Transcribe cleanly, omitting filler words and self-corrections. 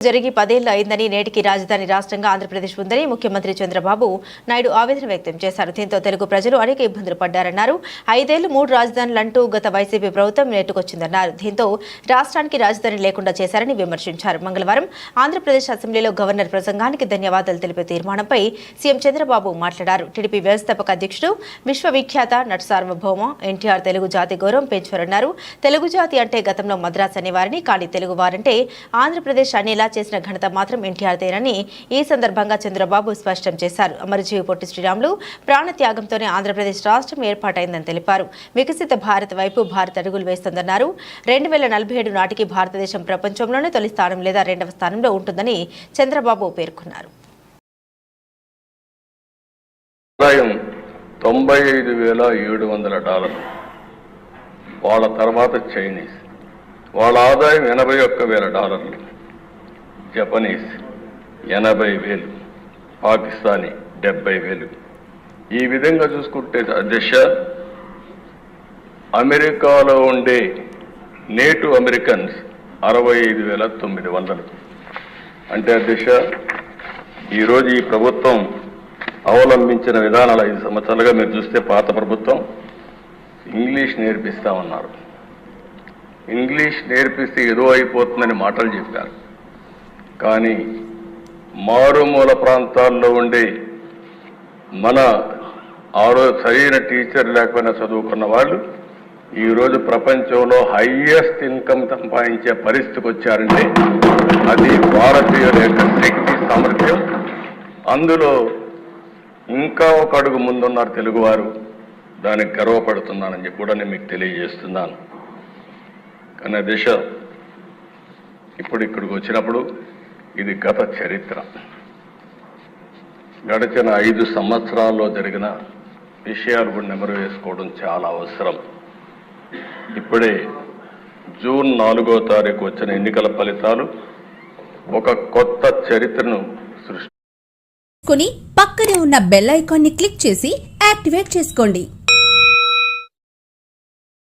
జరిగి 10 ఏళ్లు అయిందని నేటికి రాజధాని రాష్ట్రంగా ఆంధ్రప్రదేశ్ ఉందని ముఖ్యమంత్రి చంద్రబాబు నాయుడు ఆవేదన వ్యక్తం చేశారు. దీంతో తెలుగు ప్రజలు అనేక ఇబ్బందులు పడ్డారన్నారు. 5 ఏళ్లు 3 రాజధానులంటూ గత వైసీపీ ప్రభుత్వం నెట్టుకొచ్చిందన్నారు. దీంతో రాష్ట్రానికి రాజధాని లేకుండా చేశారని విమర్శించారు. మంగళవారం ఆంధ్రప్రదేశ్ అసెంబ్లీలో గవర్నర్ ప్రసంగానికి ధన్యవాదాలు తెలిపే తీర్మానంపై సీఎం చంద్రబాబు మాట్లాడారు. టీడీపీ వ్యవస్థాపక అధ్యక్షుడు విశ్వవిఖ్యాత నట సార్వభౌమ ఎన్టీఆర్ తెలుగు జాతి గౌరవం పెంచారన్నారు. తెలుగు జాతి అంటే గతంలో మద్రాసు అనేవారని, కానీ తెలుగు వారంటే ఆంధ్రప్రదేశ్ అనేలా చేసిన ఘనత మాత్రం ఎన్టీఆర్ దేనని ఈ సందర్భంగా చంద్రబాబు స్పష్టం చేశారు. అమరజీవి పొట్టి శ్రీరాములు ప్రాణత్యాగంతోనే ఆంధ్రప్రదేశ్ రాష్ట్రం ఏర్పాటైందని తెలిపారు. వికసిత భారత్ వైపు భారత్ అడుగులు వేస్తోందన్నారు. 2047 నాటికి భారతదేశం ప్రపంచంలోనే తొలి స్థానం లేదా 2వ స్థానంలో ఉంటుందని చంద్రబాబు పేర్కొన్నారు. 95,700 వాళ్ళ తర్వాత చైనీస్, వాళ్ళ ఆదాయం $81,000, జపనీస్ 80,000, పాకిస్తానీ 70,000. ఈ విధంగా చూసుకుంటే అధ్యక్ష, అమెరికాలో ఉండే నేటివ్ అమెరికన్స్ 65,900. అంటే అధ్యక్ష, ఈరోజు ఈ ప్రభుత్వం అవలంబించిన విధానాలు 5 సంవత్సరాలుగా మీరు చూస్తే పాత ప్రభుత్వం ఇంగ్లీష్ నేర్పిస్తామన్నారు. ఇంగ్లీష్ నేర్పిస్తే ఏదో అయిపోతుందని మాటలు చెప్పారు. కానీ మారుమూల ప్రాంతాల్లో ఉండే మన సరైన టీచర్ లేకపోయినా చదువుకున్న వాళ్ళు ఈరోజు ప్రపంచంలో హైయెస్ట్ ఇన్కమ్ సంపాదించే పరిస్థితికి వచ్చారంటే అది భారతీయుల యొక్క శక్తి సామర్థ్యం. అందులో ఇంకా ఒక అడుగు ముందున్నారు తెలుగువారు. దానికి గర్వపడుతున్నానని చెప్పి కూడా నేను మీకు తెలియజేస్తున్నాను. కానీ దిశ ఇప్పుడు ఇక్కడికి వచ్చినప్పుడు ఇది గత చరిత్ర. గడిచిన 5 సంవత్సరాల్లో జరిగిన విషయాలు కూడా నెమరు వేసుకోవడం చాలా అవసరం. ఇప్పుడే జూన్ 4వ తారీఖు వచ్చిన ఎన్నికల ఫలితాలు ఒక కొత్త చరిత్రను పక్కనే ఉన్న బెల్ ఐకాన్ని క్లిక్ చేసి యాక్టివేట్ చేసుకోండి.